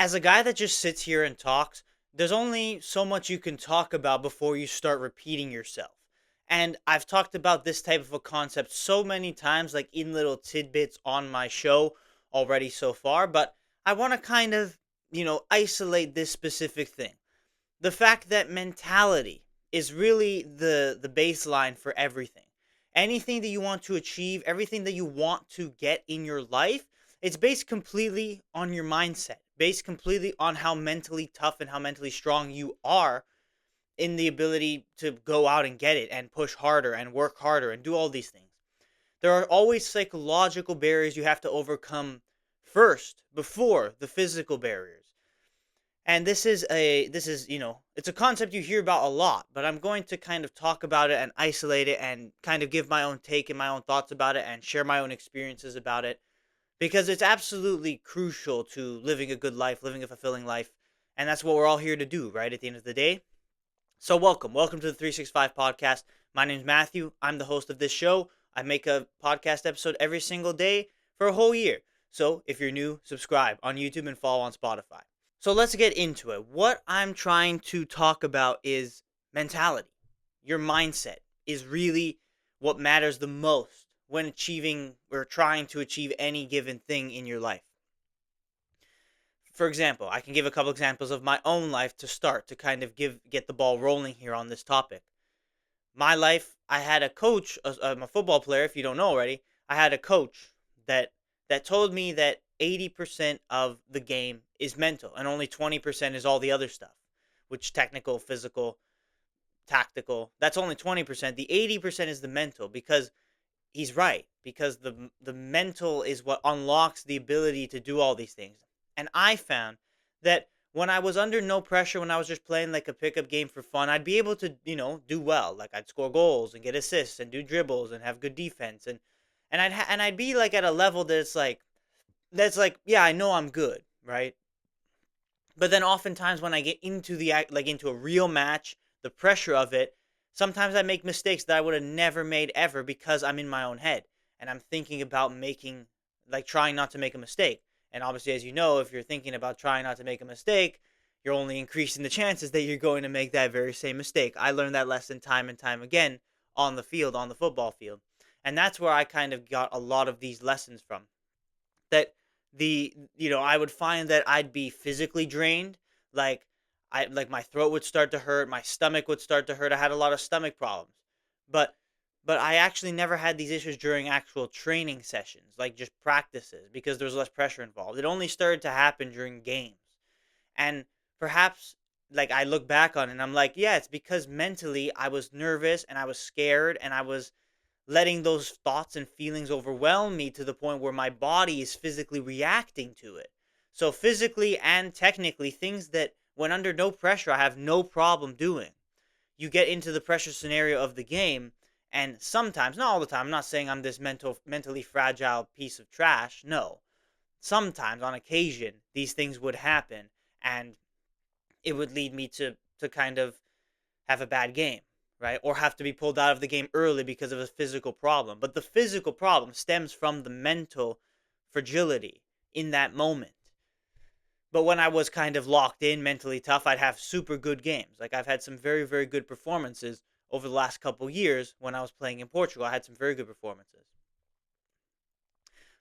As a guy that just sits here and talks, there's only so much you can talk about before you start repeating yourself. And I've talked about this type of a concept so many times, like in little tidbits on my show already so far, but I want to kind of, isolate this specific thing. The fact that mentality is really the baseline for everything. Anything that you want to achieve, everything that you want to get in your life, it's based completely on your mindset, based completely on how mentally tough and how mentally strong you are in the ability to go out and get it and push harder and work harder and do all these things. There are always psychological barriers you have to overcome first before the physical barriers. And it's a concept you hear about a lot, but I'm going to kind of talk about it and isolate it and kind of give my own take and my own thoughts about it and share my own experiences about it because it's absolutely crucial to living a good life, living a fulfilling life, and that's what we're all here to do, right? At the end of the day. So welcome to the 365 podcast. My name's Matthew. I'm the host of this show. I make a podcast episode every single day for a whole year. So if you're new, subscribe on YouTube and follow on Spotify. So let's get into it. What I'm trying to talk about is mentality. Your mindset is really what matters the most when achieving or trying to achieve any given thing in your life. For example, I can give a couple examples of my own life to start to kind of get the ball rolling here on this topic. My life, I had a coach, I'm a football player if you don't know already. I had a coach that told me that 80% of the game is mental and only 20% is all the other stuff, which technical, physical, tactical. That's only 20%. The 80% is the mental because he's right because the mental is what unlocks the ability to do all these things. And I found that when I was under no pressure, when I was just playing like a pickup game for fun, I'd be able to, do well. Like I'd score goals and get assists and do dribbles and have good defense and I'd be like at a level that's like yeah, I know I'm good, right? But then oftentimes when I get into into a real match, the pressure of it, sometimes I make mistakes that I would have never made ever because I'm in my own head and I'm thinking about trying not to make a mistake. And obviously, as you know, if you're thinking about trying not to make a mistake, you're only increasing the chances that you're going to make that very same mistake. I learned that lesson time and time again on the field, on the football field. And that's where I kind of got a lot of these lessons from. That I would find that I'd be physically drained, like my throat would start to hurt, my stomach would start to hurt. I had a lot of stomach problems. But I actually never had these issues during actual training sessions, like just practices because there was less pressure involved. It only started to happen during games. And perhaps like I look back on it and I'm like, yeah, it's because mentally I was nervous and I was scared and I was letting those thoughts and feelings overwhelm me to the point where my body is physically reacting to it. So physically and technically, things that when under no pressure, I have no problem doing. You get into the pressure scenario of the game, and sometimes, not all the time, I'm not saying I'm this mentally fragile piece of trash. No. Sometimes, on occasion, these things would happen, and it would lead me to kind of have a bad game, right? Or have to be pulled out of the game early because of a physical problem. But the physical problem stems from the mental fragility in that moment. But when I was kind of locked in, mentally tough, I'd have super good games. Like I've had some very, very good performances over the last couple years when I was playing in Portugal. I had some very good performances.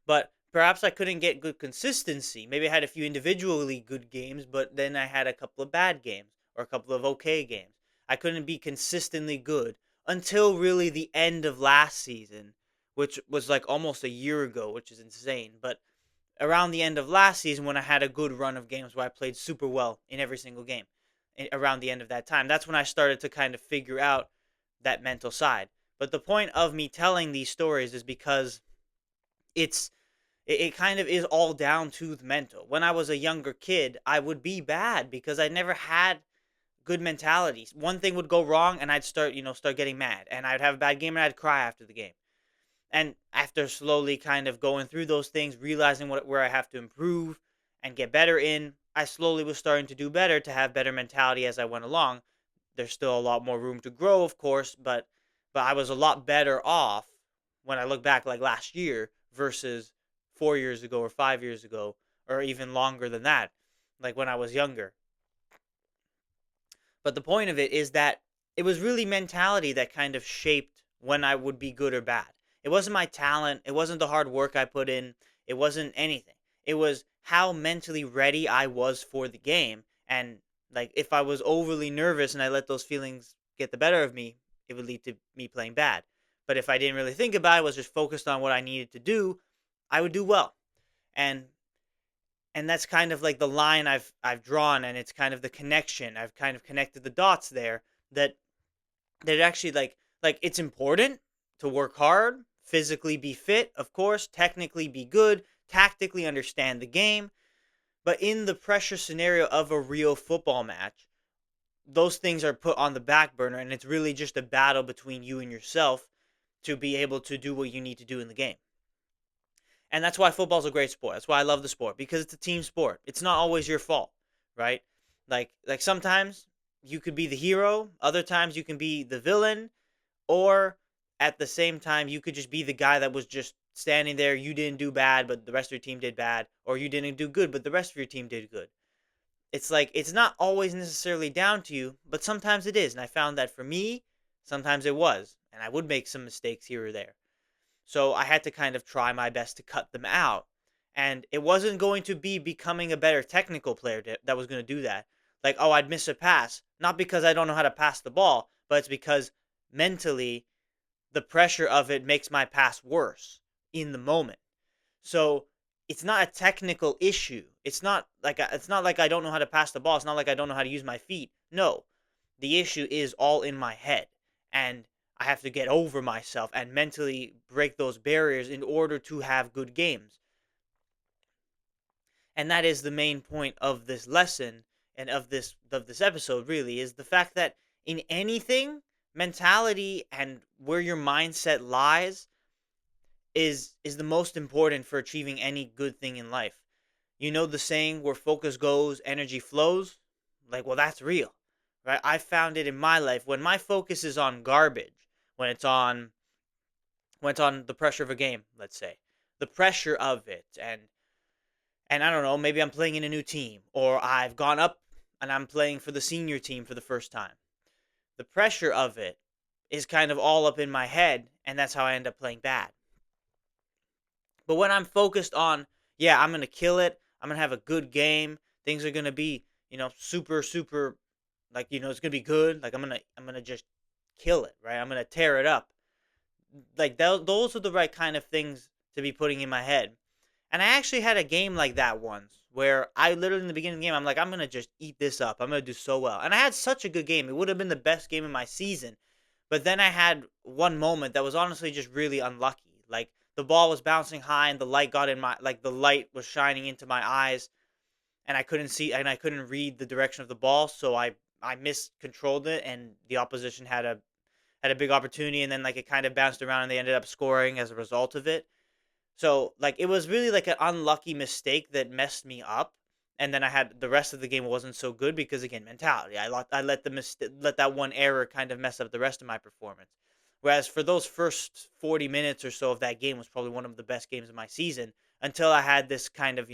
But perhaps I couldn't get good consistency. Maybe I had a few individually good games, but then I had a couple of bad games or a couple of okay games. I couldn't be consistently good until really the end of last season, which was like almost a year ago, which is insane. But around the end of last season, when I had a good run of games where I played super well in every single game, around the end of that time, that's when I started to kind of figure out that mental side. But the point of me telling these stories is because it's it kind of is all down to the mental. When I was a younger kid, I would be bad because I never had good mentalities. One thing would go wrong and I'd start getting mad and I'd have a bad game and I'd cry after the game. And after slowly kind of going through those things, realizing where I have to improve and get better in, I slowly was starting to do better to have better mentality as I went along. There's still a lot more room to grow, of course, but I was a lot better off when I look back like last year versus 4 years ago or 5 years ago or even longer than that. like when I was younger. But the point of it is that it was really mentality that kind of shaped when I would be good or bad. It wasn't my talent, it wasn't the hard work I put in, it wasn't anything. It was how mentally ready I was for the game. And like if I was overly nervous and I let those feelings get the better of me, it would lead to me playing bad. But if I didn't really think about it, was just focused on what I needed to do, I would do well. And that's kind of like the line I've drawn, and it's kind of the connection. I've kind of connected the dots there, that actually like it's important to work hard, physically be fit, of course, technically be good, tactically understand the game, but in the pressure scenario of a real football match, those things are put on the back burner, and it's really just a battle between you and yourself to be able to do what you need to do in the game. And that's why football's a great sport. That's why I love the sport, because it's a team sport. It's not always your fault, right? Like sometimes you could be the hero, other times you can be the villain, or at the same time you could just be the guy that was just standing there. You didn't do bad, but the rest of your team did bad, or you didn't do good, but the rest of your team did good. It's like it's not always necessarily down to you, but sometimes it is. And I found that for me, sometimes it was, and I would make some mistakes here or there. So I had to kind of try my best to cut them out. And it wasn't going to be becoming a better technical player that was going to do that. Like, oh, I'd miss a pass. Not because I don't know how to pass the ball, but it's because mentally the pressure of it makes my pass worse in the moment. So it's not a technical issue. It's not like I don't know how to pass the ball. It's not like I don't know how to use my feet. No. The issue is all in my head. And I have to get over myself and mentally break those barriers in order to have good games. And that is the main point of this lesson and of this episode, really, is the fact that in anything, mentality and where your mindset lies is the most important for achieving any good thing in life. You know the saying, where focus goes, energy flows? Like, well, that's real. Right? I found it in my life when my focus is on garbage, when it's on the pressure of a game, let's say. The pressure of it, and I don't know, maybe I'm playing in a new team, or I've gone up and I'm playing for the senior team for the first time. The pressure of it is kind of all up in my head, and that's how I end up playing bad. But when I'm focused on, yeah, I'm going to kill it, I'm going to have a good game, things are going to be, super super, like, it's going to be good, like I'm going to just kill it, right? I'm going to tear it up. Like those are the right kind of things to be putting in my head. And I actually had a game like that once, where I literally in the beginning of the game, I'm like, I'm gonna just eat this up. I'm gonna do so well, and I had such a good game. It would have been the best game of my season. But then I had one moment that was honestly just really unlucky. Like the ball was bouncing high, and the light got in my the light was shining into my eyes, and I couldn't see and I couldn't read the direction of the ball, so I miscontrolled it, and the opposition had a big opportunity, and then like it kind of bounced around, and they ended up scoring as a result of it. So like it was really like an unlucky mistake that messed me up, and then I had the rest of the game wasn't so good because again mentality. I let that one error kind of mess up the rest of my performance. Whereas for those first 40 minutes or so of that game was probably one of the best games of my season, until I had this kind of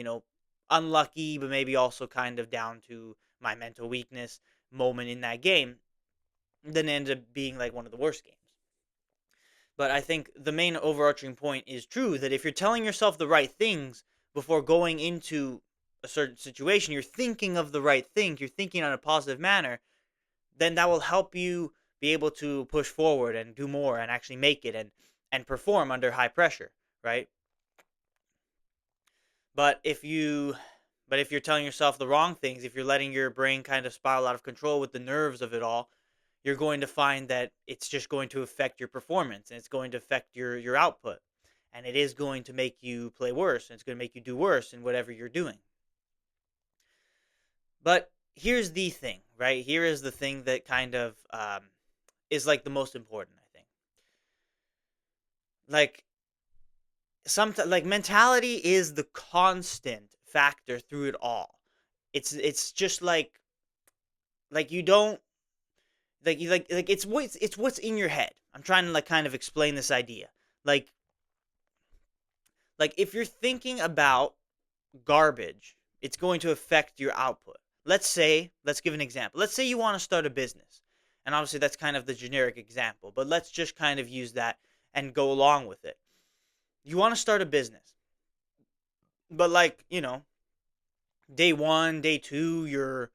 unlucky but maybe also kind of down to my mental weakness moment in that game. Then it ended up being like one of the worst games. But I think the main overarching point is true, that if you're telling yourself the right things before going into a certain situation, you're thinking of the right things, you're thinking on a positive manner, then that will help you be able to push forward and do more and actually make it and perform under high pressure, right? But if you're telling yourself the wrong things, if you're letting your brain kind of spiral out of control with the nerves of it all, you're going to find that it's just going to affect your performance, and it's going to affect your output, and it is going to make you play worse, and it's going to make you do worse in whatever you're doing. But here's the thing, right? Here is the thing that kind of is like the most important, I think. Like sometimes, like mentality is the constant factor through it all. It's just like you don't like it's what's in your head. I'm trying to like kind of explain this idea. Like like if you're thinking about garbage, it's going to affect your output. Let's give an example. Let's say you want to start a business. And obviously that's kind of the generic example, but let's just kind of use that and go along with it. You want to start a business. But like, day 1, day 2, you're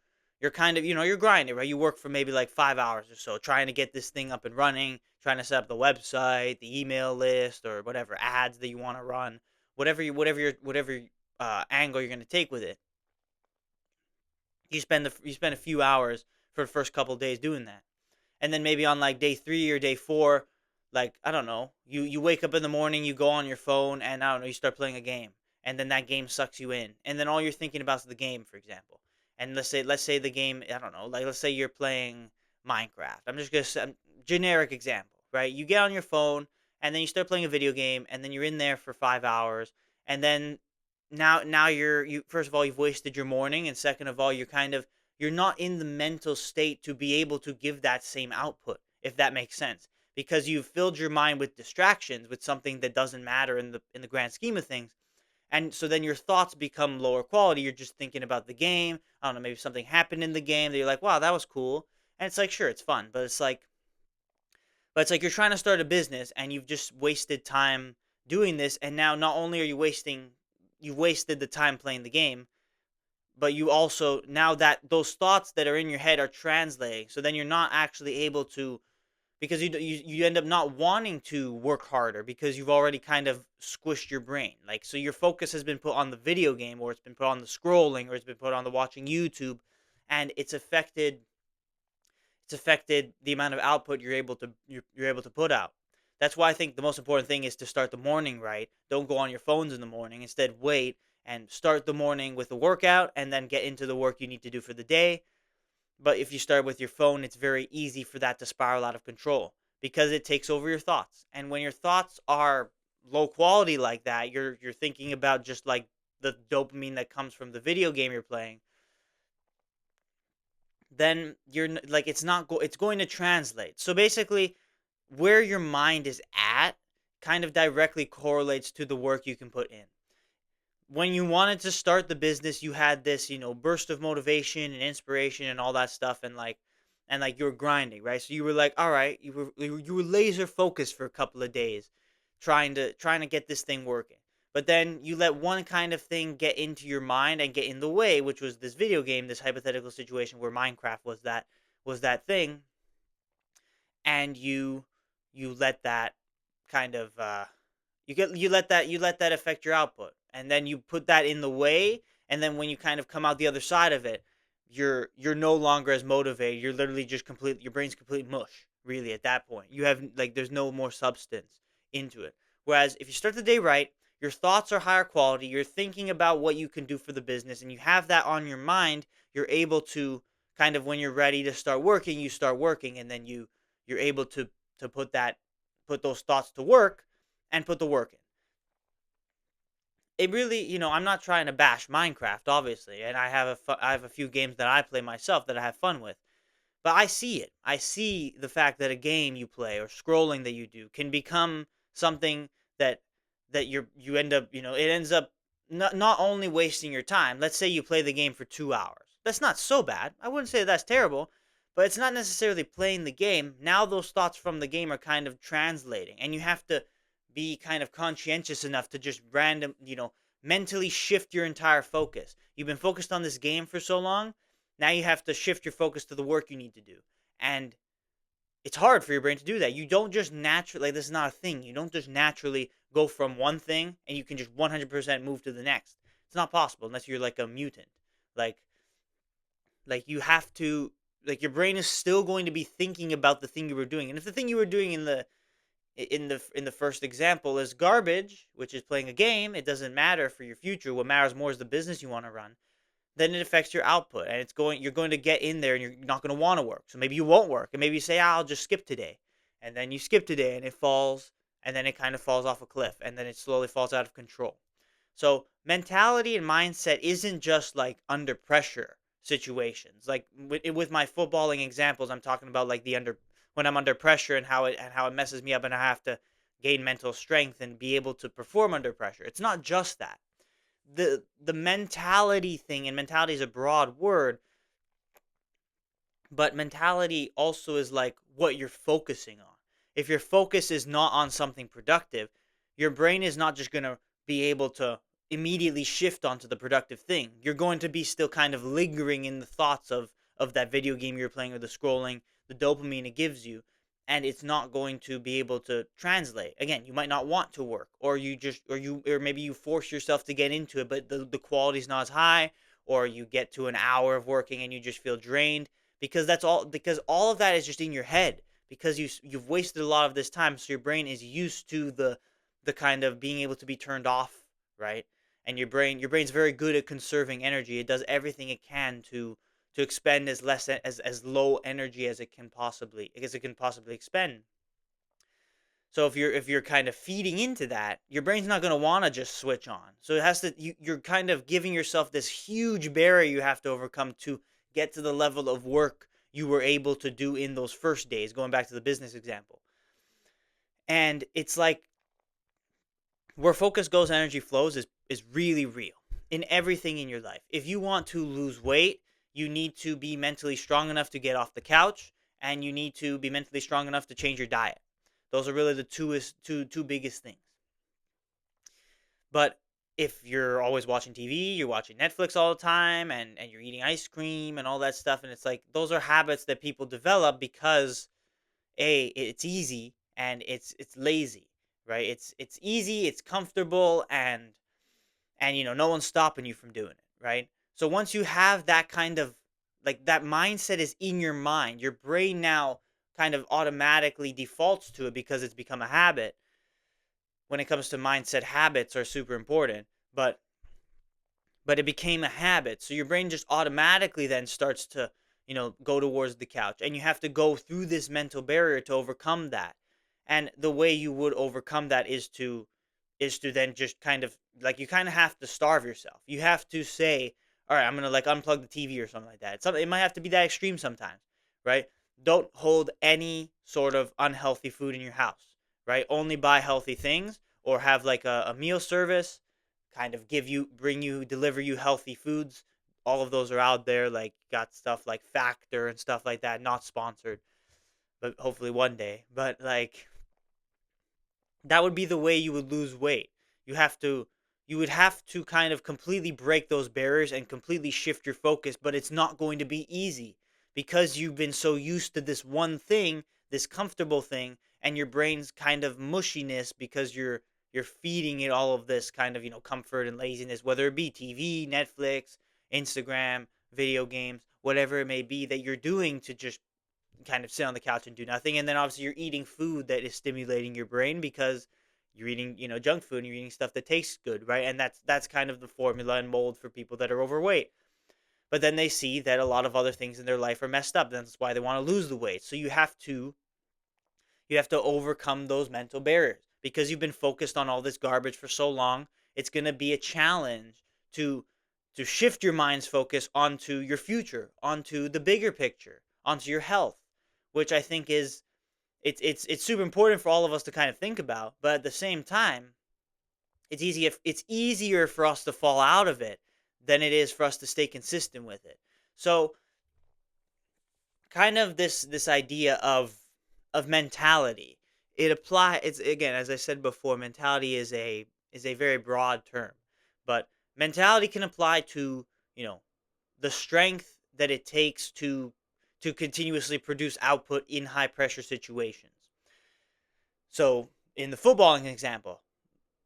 kind of, you're grinding, right? You work for maybe like 5 hours or so trying to get this thing up and running, trying to set up the website, the email list, or whatever ads that you want to run, whatever angle you're going to take with it. You spend a few hours for the first couple of days doing that. And then maybe on like day 3 or day 4, like, I don't know, you wake up in the morning, you go on your phone, and I don't know, you start playing a game, and then that game sucks you in, and then all you're thinking about is the game, for example. And let's say the game, I don't know, like, let's say you're playing Minecraft. I'm just gonna say generic example, right? You get on your phone, and then you start playing a video game, and then you're in there for 5 hours, and then now you first of all, you've wasted your morning, and second of all, you're not in the mental state to be able to give that same output, if that makes sense, because you've filled your mind with distractions, with something that doesn't matter in the grand scheme of things. And so then your thoughts become lower quality. You're just thinking about the game. I don't know, maybe something happened in the game that you're like, wow, that was cool. And it's like, sure, it's fun, but it's like you're trying to start a business and you've just wasted time doing this, and now not only are you've wasted the time playing the game, but you also, now that those thoughts that are in your head are translating, so then you're not actually able to, because you end up not wanting to work harder because you've already kind of squished your brain, like, so your focus has been put on the video game, or it's been put on the scrolling, or it's been put on the watching YouTube, and it's affected the amount of output you're able to put out. That's why I think the most important thing is to start the morning right. Don't go on your phones in the morning. Instead, wait and start the morning with a workout, and then get into the work you need to do for the day. But if you start with your phone, it's very easy for that to spiral out of control because it takes over your thoughts. And when your thoughts are low quality like that, you're thinking about just like the dopamine that comes from the video game you're playing, then like, it's going to translate. So basically, where your mind is at kind of directly correlates to the work you can put in. When you wanted to start the business, you had this, burst of motivation and inspiration and all that stuff, and like you were grinding, right? So you were like, all right, you were laser focused for a couple of days, trying to get this thing working. But then you let one kind of thing get into your mind and get in the way, which was this video game, this hypothetical situation where Minecraft was that thing, and you let that kind of you let that affect your output, and then you put that in the way, and then when you kind of come out the other side of it, you're no longer as motivated. You're literally just complete your brain's complete mush, really, at that point. You have, like, there's no more substance into it. Whereas if you start the day right, your thoughts are higher quality, you're thinking about what you can do for the business, and you have that on your mind, you're able to kind of, when you're ready to start working, you start working, and then you're able to put those thoughts to work and put the work in. It really, I'm not trying to bash Minecraft, obviously, and I have a few games that I play myself that I have fun with. But I see it. I see the fact that a game you play or scrolling that you do can become something that you end up, it ends up not only wasting your time. Let's say you play the game for 2 hours. That's not so bad. I wouldn't say that's terrible, but it's not necessarily playing the game. Now those thoughts from the game are kind of translating, and you have to be kind of conscientious enough to just mentally shift your entire focus. You've been focused on this game for so long. Now you have to shift your focus to the work you need to do. And it's hard for your brain to do that. You don't just naturally, like, this is not a thing. You don't just naturally go from one thing and you can just 100% move to the next. It's not possible unless you're like a mutant. Like you have to, like, your brain is still going to be thinking about the thing you were doing. And if the thing you were doing in the first example is garbage, which is playing a game, it doesn't matter for your future. What matters more is the business you want to run. Then it affects your output, and you're going to get in there and you're not going to want to work. So maybe you won't work, and maybe you say, I'll just skip today. And then you skip today and it falls, and then it kind of falls off a cliff, and then it slowly falls out of control. So mentality and mindset isn't just like under pressure situations. Like with my footballing examples, I'm talking about like the under when I'm under pressure, and how it messes me up, and I have to gain mental strength and be able to perform under pressure. It's not just that. the mentality thing, and mentality is a broad word, but mentality also is like what you're focusing on. If your focus is not on something productive, your brain is not just going to be able to immediately shift onto the productive thing. You're going to be still kind of lingering in the thoughts of that video game you're playing, or the scrolling, the dopamine it gives you, and it's not going to be able to translate. Again, you might not want to work, or you just or maybe you force yourself to get into it, but the quality's not as high, or you get to an hour of working and you just feel drained, because all of that is just in your head, because you've wasted a lot of this time, so your brain is used to the kind of being able to be turned off, right? And your brain's very good at conserving energy. It does everything it can to expend as low energy as it can possibly expend. So if you're kind of feeding into that, your brain's not going to want to just switch on. So it has to you're kind of giving yourself this huge barrier you have to overcome to get to the level of work you were able to do in those first days, going back to the business example. And it's like, where focus goes, energy flows is really real in everything in your life. If you want to lose weight, you need to be mentally strong enough to get off the couch, and you need to be mentally strong enough to change your diet. Those are really the two biggest things. But if you're always watching TV, you're watching Netflix all the time, and you're eating ice cream and all that stuff, and it's like, those are habits that people develop because it's easy, and it's lazy, right? It's easy, it's comfortable, and no one's stopping you from doing it, right? So once you have that kind of, like, that mindset is in your mind, your brain now kind of automatically defaults to it because it's become a habit. When it comes to mindset, habits are super important, but it became a habit. So your brain just automatically then starts to, go towards the couch. And you have to go through this mental barrier to overcome that. And the way you would overcome that is to then just kind of, like, you kind of have to starve yourself. You have to say, all right, I'm going to, like, unplug the TV or something like that. It might have to be that extreme sometimes, right? Don't hold any sort of unhealthy food in your house, right? Only buy healthy things, or have like a meal service, kind of deliver you healthy foods. All of those are out there, like, got stuff like Factor and stuff like that, not sponsored, but hopefully one day. But, like, that would be the way you would lose weight. You have to you would have to kind of completely break those barriers and completely shift your focus, but it's not going to be easy because you've been so used to this one thing, this comfortable thing, and your brain's kind of mushiness because you're feeding it all of this kind of, comfort and laziness, whether it be TV, Netflix, Instagram, video games, whatever it may be that you're doing to just kind of sit on the couch and do nothing. And then obviously you're eating food that is stimulating your brain because you're eating, junk food, and you're eating stuff that tastes good, right? And that's kind of the formula and mold for people that are overweight. But then they see that a lot of other things in their life are messed up. That's why they want to lose the weight. So you have to overcome those mental barriers because you've been focused on all this garbage for so long. It's going to be a challenge to shift your mind's focus onto your future, onto the bigger picture, onto your health, which I think is it's super important for all of us to kind of think about. But at the same time, it's easier for us to fall out of it than it is for us to stay consistent with it. So kind of this idea of mentality, it's, again, as I said before, mentality is a very broad term, but mentality can apply to, the strength that it takes to continuously produce output in high pressure situations. So in the footballing example,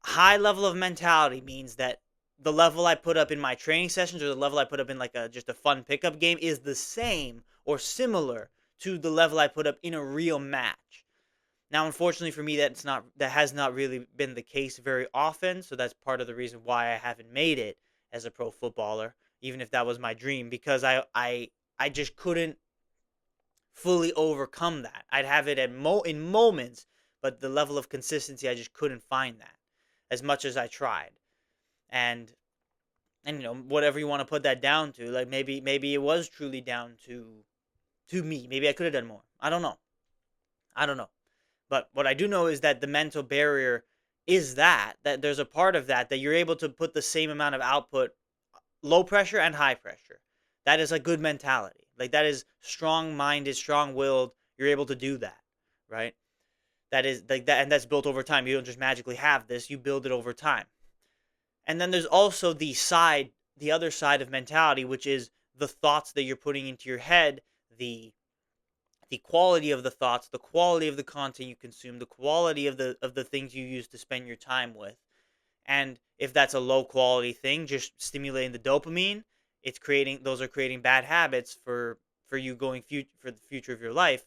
high level of mentality means that the level I put up in my training sessions, or the level I put up in, like, just a fun pickup game, is the same or similar to the level I put up in a real match. Now, unfortunately for me, that has not really been the case very often, so that's part of the reason why I haven't made it as a pro footballer, even if that was my dream, because I just couldn't fully overcome that. I'd have it in moments, but the level of consistency, I just couldn't find that as much as I tried. And whatever you want to put that down to, like, maybe it was truly down to me. Maybe I could have done more. I don't know. But what I do know is that the mental barrier is that there's a part of that you're able to put the same amount of output, low pressure and high pressure. That is a good mentality. Like that is strong minded, strong willed. You're able to do that, right? That is like that, and that's built over time. You don't just magically have this; you build it over time. And then there's also the other side of mentality, which is the thoughts that you're putting into your head, the the quality of the thoughts, the quality of the content you consume, the quality of the things you use to spend your time with. And if that's a low quality thing, just stimulating the dopamine, it's creating those are creating bad habits for you for the future of your life.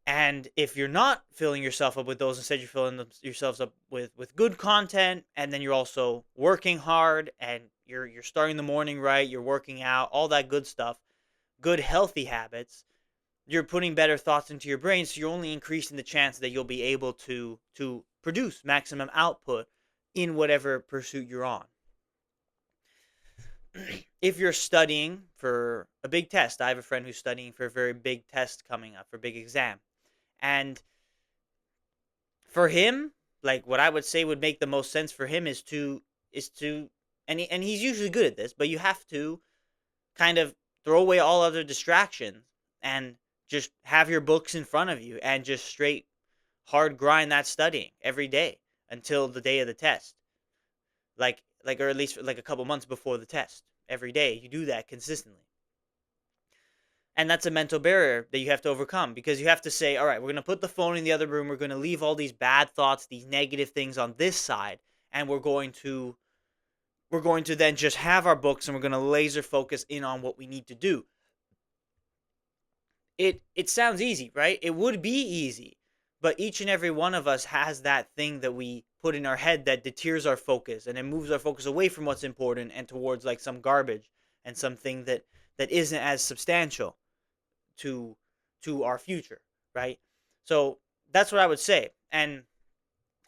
And if you're not filling yourself up with those, instead you're filling yourselves up with good content, and then you're also working hard, and you're starting the morning right, you're working out, all that good stuff, good healthy habits. You're putting better thoughts into your brain, so you're only increasing the chance that you'll be able to produce maximum output in whatever pursuit you're on. If you're studying for a big test, I have a friend who's studying for a very big test coming up, for a big exam. And for him, like what I would say would make the most sense for him is to and he's usually good at this, but you have to kind of throw away all other distractions and just have your books in front of you and just straight hard grind that studying every day until the day of the test. Or at least like a couple months before the test. Every day you do that consistently. And that's a mental barrier that you have to overcome, because you have to say, all right, we're going to put the phone in the other room. We're going to leave all these bad thoughts, these negative things on this side, and we're going to then just have our books, and we're going to laser focus in on what we need to do. It sounds easy, right? It would be easy, but each and every one of us has that thing that we put in our head that deters our focus, and it moves our focus away from what's important and towards like some garbage and something that isn't as substantial to our future, right? So that's what I would say. And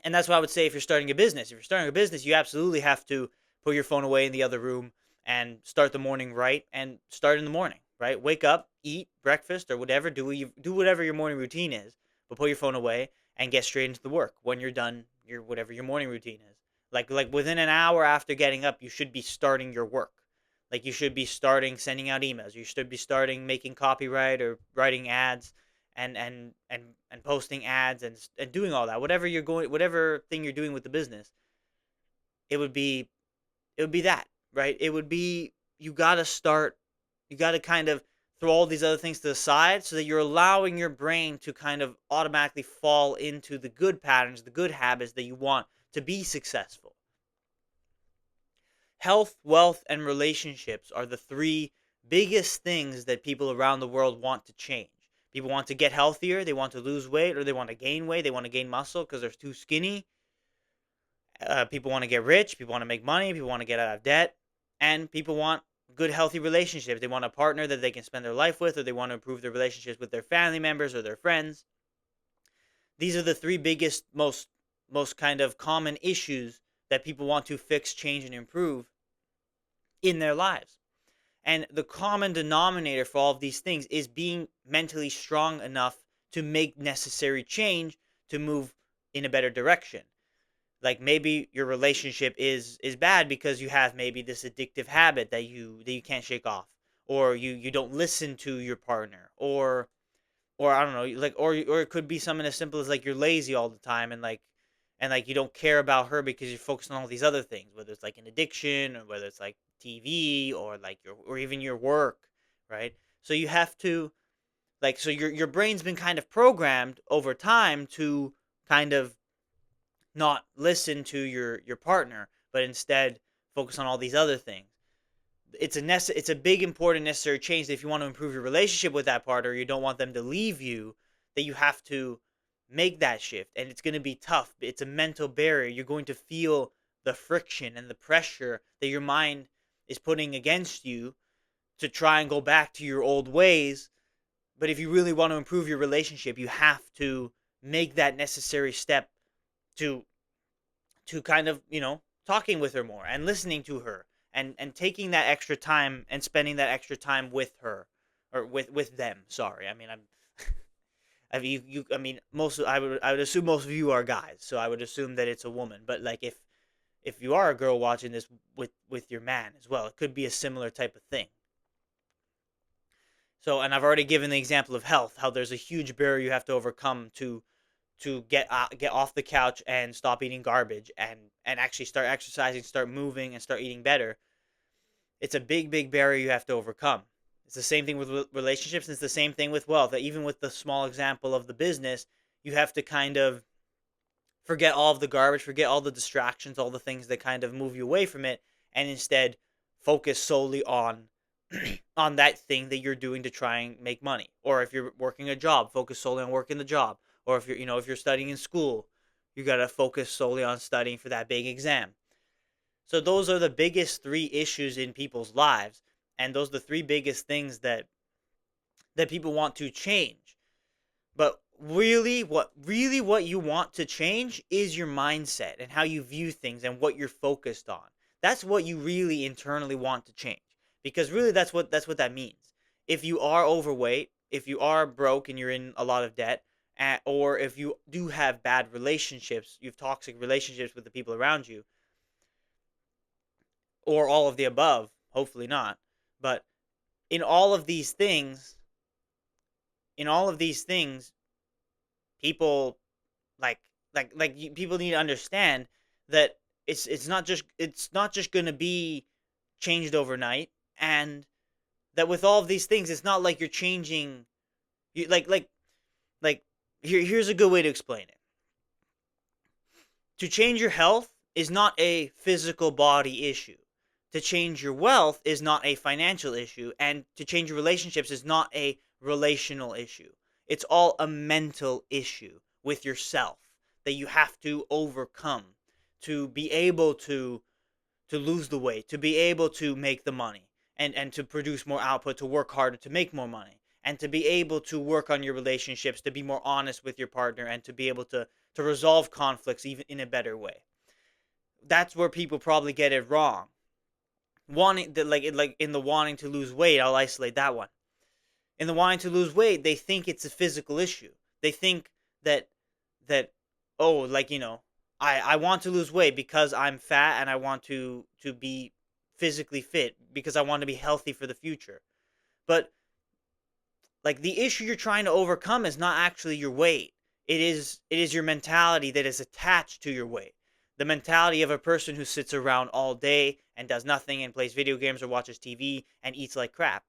that's what I would say if you're starting a business. If you're starting a business, you absolutely have to put your phone away in the other room and start the morning right, and start in the morning, right? Wake up, eat breakfast or whatever, do whatever your morning routine is, but put your phone away and get straight into the work. When you're done, your whatever your morning routine is. Like within an hour after getting up, you should be starting your work. Like you should be starting sending out emails. You should be starting making copyright or writing ads and posting ads and doing all that. Whatever thing you're doing with the business, it would be that, right? It would be you got to start you got to kind of throw all these other things to the side so that you're allowing your brain to kind of automatically fall into the good patterns, the good habits that you want to be successful. Health, wealth, and relationships are the three biggest things that people around the world want to change. People want to get healthier, they want to lose weight, or they want to gain weight, they want to gain muscle because they're too skinny. People want to get rich, people want to make money, people want to get out of debt, and people want good, healthy relationships. They want a partner that they can spend their life with, or they want to improve their relationships with their family members or their friends. These are the three biggest, most kind of common issues that people want to fix, change, and improve in their lives. And the common denominator for all of these things is being mentally strong enough to make necessary change to move in a better direction. Like maybe your relationship is bad because you have maybe this addictive habit that you can't shake off, or you don't listen to your partner, or I don't know, like or it could be something as simple as like you're lazy all the time, and you don't care about her because you're focused on all these other things, whether it's like an addiction or whether it's like TV or like or even your work, right? So you have to so your brain's been kind of programmed over time to kind of not listen to your partner, but instead focus on all these other things. It's a big important necessary change that if you want to improve your relationship with that partner, you don't want them to leave you, that you have to make that shift, and it's going to be tough. It's a mental barrier. You're going to feel the friction and the pressure that your mind is putting against you to try and go back to your old ways. But if you really want to improve your relationship, you have to make that necessary step to kind of, talking with her more and listening to her, and taking that extra time and spending that extra time with her, or with them. Sorry. I mean, I'm I mean, I would assume most of you are guys, so I would assume that it's a woman. But like, if you are a girl watching this with your man as well, it could be a similar type of thing. So, and I've already given the example of health, how there's a huge barrier you have to overcome to get off the couch and stop eating garbage and actually start exercising, start moving, and start eating better. It's a big barrier you have to overcome. It's the same thing with relationships, and it's the same thing with wealth. That even with the small example of the business, you have to kind of forget all of the garbage, forget all the distractions, all the things that kind of move you away from it, and instead focus solely on on that thing that you're doing to try and make money. Or if you're working a job, focus solely on working the job. Or if you're studying in school, you got to focus solely on studying for that big exam. So those are the biggest three issues in people's lives, and those are the three biggest things that people want to change. But really what you want to change is your mindset and how you view things and what you're focused on. That's what you really internally want to change. Because really that's what that means. If you are overweight, if you are broke and you're in a lot of debt, or if you do have bad relationships, you have toxic relationships with the people around you, or all of the above, hopefully not. But in all of these things, in all of these things, people like people need to understand that it's not just going to be changed overnight, and that with all of these things, it's not like you're changing. You like here's a good way to explain it. To change your health is not a physical body issue. To change your wealth is not a financial issue. And to change your relationships is not a relational issue. It's all a mental issue with yourself that you have to overcome to be able to lose the weight, to be able to make the money, and to produce more output, to work harder to make more money, and to be able to work on your relationships, to be more honest with your partner, and to be able to resolve conflicts even in a better way. That's where people probably get it wrong. Wanting that, like in the wanting to lose weight, I'll isolate that one. In the wanting to lose weight, they think it's a physical issue. They think that that oh, I want to lose weight because I'm fat and I want to be physically fit because I want to be healthy for the future. But like, the issue you're trying to overcome is not actually your weight. It is your mentality that is attached to your weight. The mentality of a person who sits around all day and does nothing and plays video games or watches TV and eats like crap.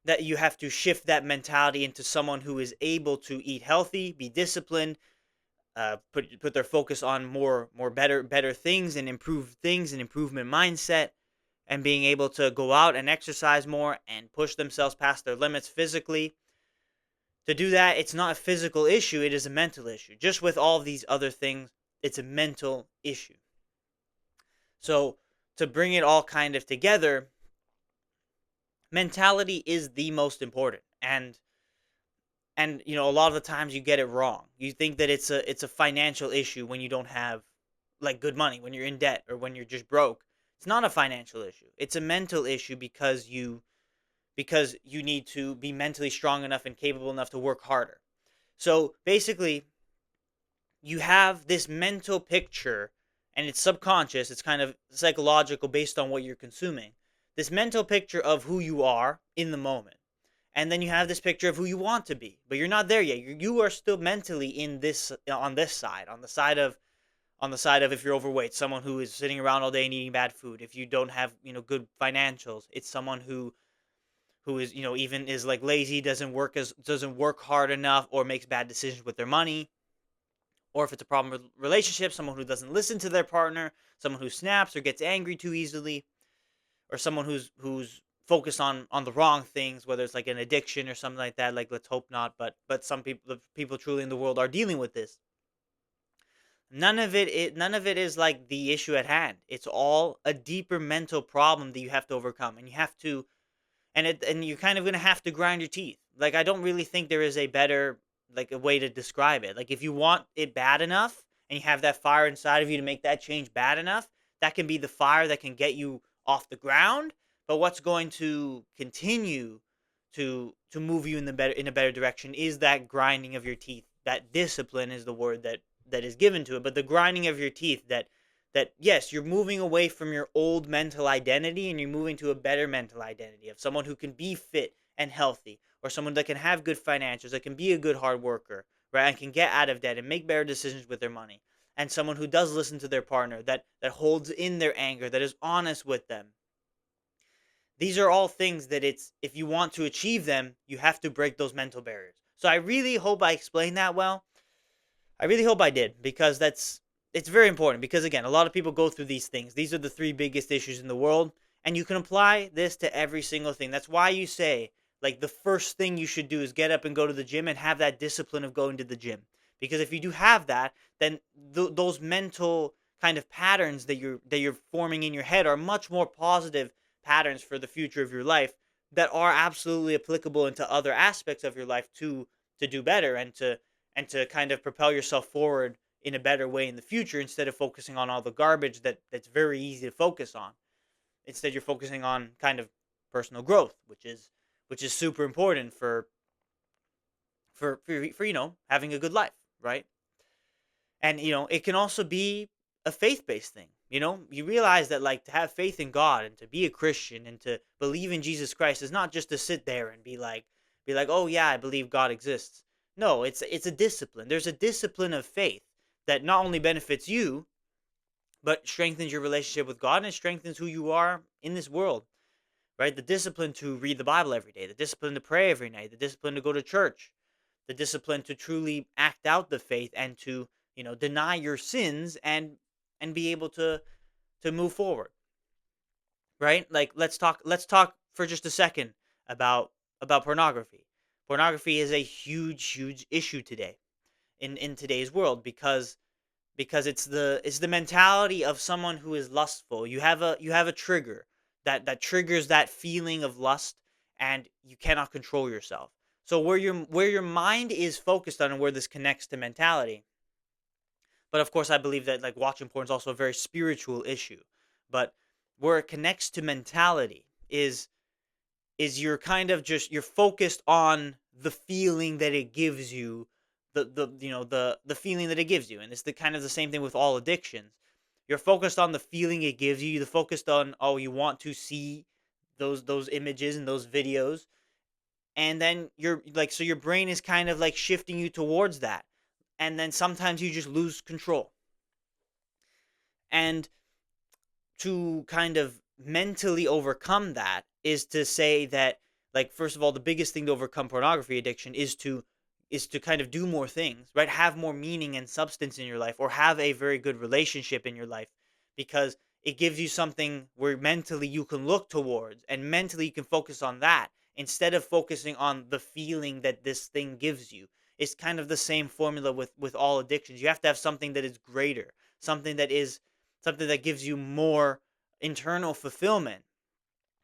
That you have to shift that mentality into someone who is able to eat healthy, be disciplined, put their focus on more better things and improved things and improvement mindset, and being able to go out and exercise more and push themselves past their limits physically. To do that, it's not a physical issue, it is a mental issue. Just with all of these other things, it's a mental issue. So, to bring it all kind of together, mentality is the most important. And a lot of the times you get it wrong. You think that it's a financial issue when you don't have like good money, when you're in debt, or when you're just broke. It's not a financial issue. It's a mental issue because you need to be mentally strong enough and capable enough to work harder. So basically, you have this mental picture, and it's subconscious, it's kind of psychological based on what you're consuming. This mental picture of who you are in the moment. And then you have this picture of who you want to be, but you're not there yet. You are still mentally in this on this side, on the side of if you're overweight, someone who is sitting around all day and eating bad food. If you don't have good financials, it's someone who is even is like lazy, doesn't work hard enough, or makes bad decisions with their money. Or if it's a problem with relationships, someone who doesn't listen to their partner, someone who snaps or gets angry too easily, or someone who's focused on the wrong things, whether it's like an addiction or something like that. Like, let's hope not, but some people, the people truly in the world, are dealing with this. None of it is like the issue at hand. It's all a deeper mental problem that you have to overcome, and you have to, and you're kind of gonna have to grind your teeth. Like, I don't really think there is a better, like, a way to describe it. Like, if you want it bad enough and you have that fire inside of you to make that change bad enough, that can be the fire that can get you off the ground. But what's going to continue to move you in a better direction is that grinding of your teeth. That discipline is the word that is given to it, but the grinding of your teeth, that yes, you're moving away from your old mental identity and you're moving to a better mental identity of someone who can be fit and healthy, or someone that can have good financials, that can be a good hard worker, right, and can get out of debt and make better decisions with their money, and someone who does listen to their partner, that holds in their anger, that is honest with them. These are all things that, it's if you want to achieve them, you have to break those mental barriers. So I really hope I explained that well. I really hope I did, because it's very important, because again, a lot of people go through these things. These are the three biggest issues in the world, and you can apply this to every single thing. That's why you say, like, the first thing you should do is get up and go to the gym and have that discipline of going to the gym. Because if you do have that, then those mental kind of patterns that you're forming in your head are much more positive patterns for the future of your life, that are absolutely applicable into other aspects of your life to do better, and to kind of propel yourself forward in a better way in the future, instead of focusing on all the garbage that's very easy to focus on. Instead, you're focusing on kind of personal growth, which is super important for having a good life, right? And it can also be a faith-based thing. You realize that, like, to have faith in God and to be a Christian and to believe in Jesus Christ is not just to sit there and be like, "Oh yeah, I believe God exists." No, it's a discipline. There's a discipline of faith that not only benefits you, but strengthens your relationship with God, and it strengthens who you are in this world, right? The discipline to read the Bible every day, the discipline to pray every night, the discipline to go to church, the discipline to truly act out the faith, and to deny your sins, and be able to move forward, right? Like, let's talk for just a second about pornography. Pornography is a huge issue today in today's world, because it's the mentality of someone who is lustful. You have a trigger that triggers that feeling of lust, and you cannot control yourself. So where your mind is focused on, and where this connects to mentality. But of course, I believe that, like, watching porn is also a very spiritual issue. But where it connects to mentality is you're kind of just you're focused on the feeling that it gives you, the feeling that it gives you. And it's the kind of the same thing with all addictions. You're focused on the feeling it gives you. You're focused on, oh, you want to see those images and those videos, and then you're like, so your brain is kind of like shifting you towards that, and then sometimes you just lose control. And to kind of mentally overcome that is to say that, like, first of all, the biggest thing to overcome pornography addiction is to kind of do more things, right? Have more meaning and substance in your life, or have a very good relationship in your life, because it gives you something where mentally you can look towards, and mentally you can focus on that instead of focusing on the feeling that this thing gives you. It's kind of the same formula with all addictions. You have to have something that is greater, something that is something that gives you more internal fulfillment,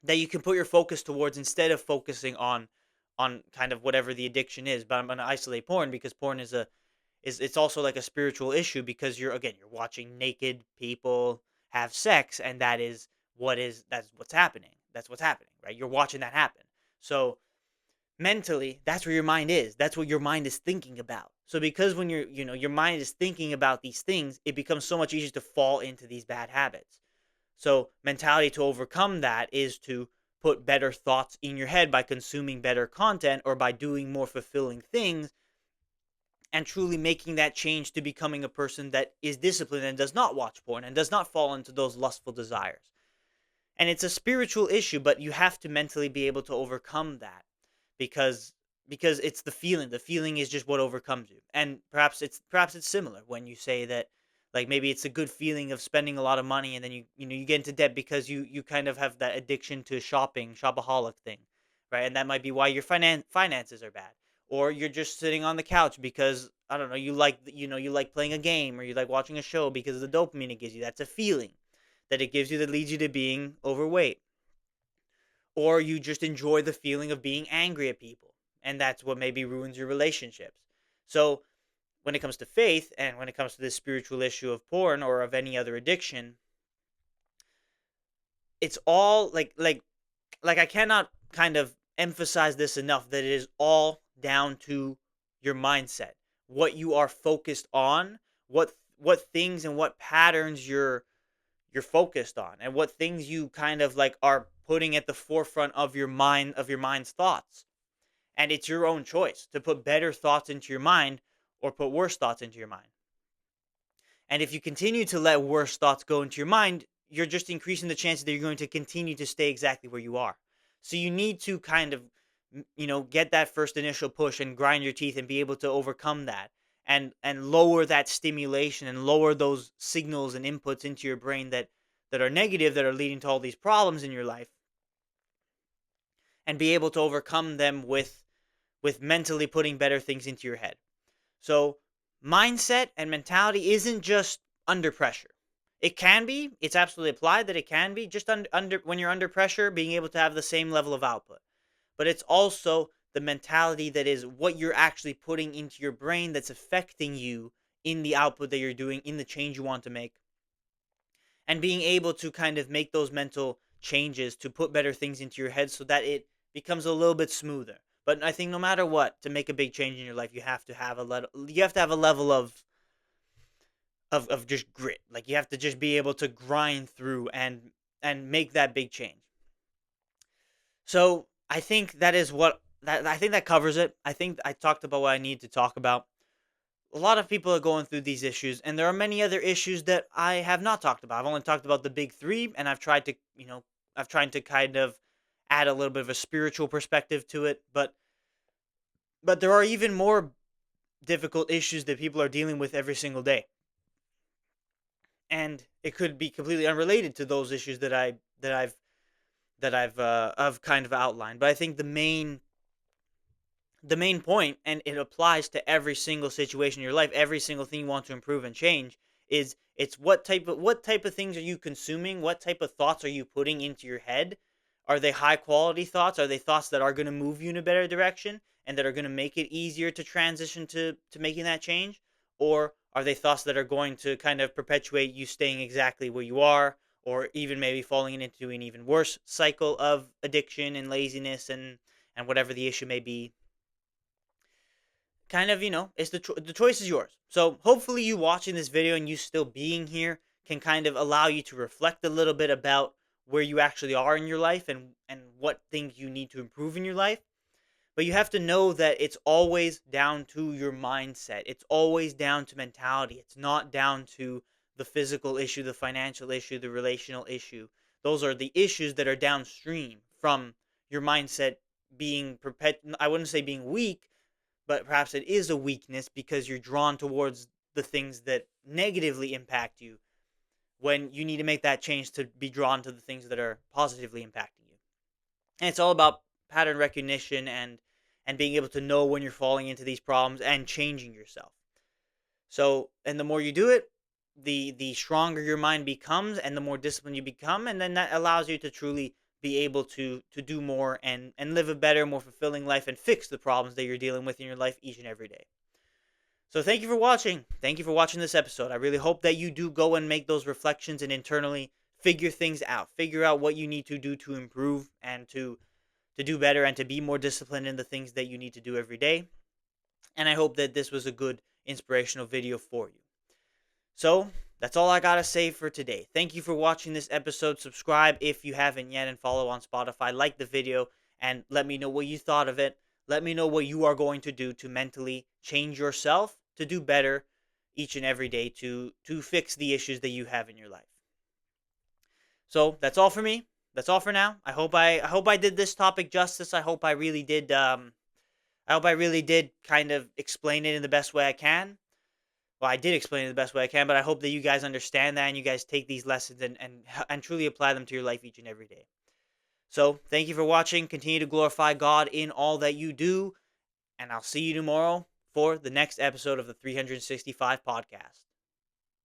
that you can put your focus towards, instead of focusing on kind of whatever the addiction is. But I'm going to isolate porn, because porn it's also like a spiritual issue, because you're watching naked people have sex, and that's what's happening. That's what's happening, right? You're watching that happen. So mentally, that's where your mind is. That's what your mind is thinking about. So because when your mind is thinking about these things, it becomes so much easier to fall into these bad habits. So mentality to overcome that is to put better thoughts in your head by consuming better content, or by doing more fulfilling things, and truly making that change to becoming a person that is disciplined and does not watch porn and does not fall into those lustful desires. And it's a spiritual issue, but you have to mentally be able to overcome that, because it's the feeling. The feeling is just what overcomes you. And perhaps it's similar when you say that, like, maybe it's a good feeling of spending a lot of money, and then you get into debt because you kind of have that addiction to shopping, shopaholic thing, right? And that might be why your finances are bad. Or you're just sitting on the couch because, I don't know, you like playing a game, or you like watching a show because of the dopamine it gives you. That's a feeling that it gives you that leads you to being overweight. Or you just enjoy the feeling of being angry at people, and that's what maybe ruins your relationships. So when it comes to faith, and when it comes to this spiritual issue of porn or of any other addiction, it's all like I cannot kind of emphasize this enough that it is all down to your mindset, what you are focused on, what things and what patterns you're focused on, and what things you kind of like are putting at the forefront of your mind's thoughts. And it's your own choice to put better thoughts into your mind or put worse thoughts into your mind. And if you continue to let worse thoughts go into your mind, you're just increasing the chances that you're going to continue to stay exactly where you are. So you need to kind of, get that first initial push and grind your teeth and be able to overcome that, and lower that stimulation and lower those signals and inputs into your brain that are negative, that are leading to all these problems in your life, and be able to overcome them with mentally putting better things into your head. So, mindset and mentality isn't just under pressure. It can be, it's absolutely applied that it can be just under when you're under pressure, being able to have the same level of output. But it's also the mentality that is what you're actually putting into your brain that's affecting you in the output that you're doing, in the change you want to make, and being able to kind of make those mental changes to put better things into your head so that it becomes a little bit smoother. But I think no matter what, to make a big change in your life, you have to have a level of just grit. Like, you have to just be able to grind through and make that big change. So I think I think that covers it. I think I talked about what I need to talk about. A lot of people are going through these issues, and there are many other issues that I have not talked about. I've only talked about the big three, and I've tried to kind of add a little bit of a spiritual perspective to it. But there are even more difficult issues that people are dealing with every single day, and it could be completely unrelated to those issues I've kind of outlined. But I think the main point, and it applies to every single situation in your life, every single thing you want to improve and change, is it's what type of things are you consuming? What type of thoughts are you putting into your head? Are they high quality thoughts? Are they thoughts that are going to move you in a better direction and that are going to make it easier to transition to making that change? Or are they thoughts that are going to kind of perpetuate you staying exactly where you are, or even maybe falling into an even worse cycle of addiction and laziness and whatever the issue may be? Kind of, it's the choice is yours. So hopefully you watching this video and you still being here can kind of allow you to reflect a little bit about where you actually are in your life, and what things you need to improve in your life. But you have to know that it's always down to your mindset. It's always down to mentality. It's not down to the physical issue, the financial issue, the relational issue. Those are the issues that are downstream from your mindset being I wouldn't say being weak, but perhaps it is a weakness because you're drawn towards the things that negatively impact you, when you need to make that change to be drawn to the things that are positively impacting you. And it's all about pattern recognition and being able to know when you're falling into these problems and changing yourself. So, and the more you do it, the stronger your mind becomes, and the more disciplined you become, and then that allows you to truly be able to do more and live a better, more fulfilling life, and fix the problems that you're dealing with in your life each and every day. So thank you for watching. Thank you for watching this episode. I really hope that you do go and make those reflections and internally figure things out. Figure out what you need to do to improve and to do better and to be more disciplined in the things that you need to do every day. And I hope that this was a good inspirational video for you. So that's all I gotta say for today. Thank you for watching this episode. Subscribe if you haven't yet, and follow on Spotify. Like the video and let me know what you thought of it. Let me know what you are going to do to mentally change yourself to do better each and every day, to fix the issues that you have in your life. So that's all for me. That's all for now. I hope I did this topic justice. I hope I really did kind of explain it in the best way I can. Well, I did explain it the best way I can, but I hope that you guys understand that and you guys take these lessons and truly apply them to your life each and every day. So, thank you for watching. Continue to glorify God in all that you do, and I'll see you tomorrow for the next episode of the 365 podcast.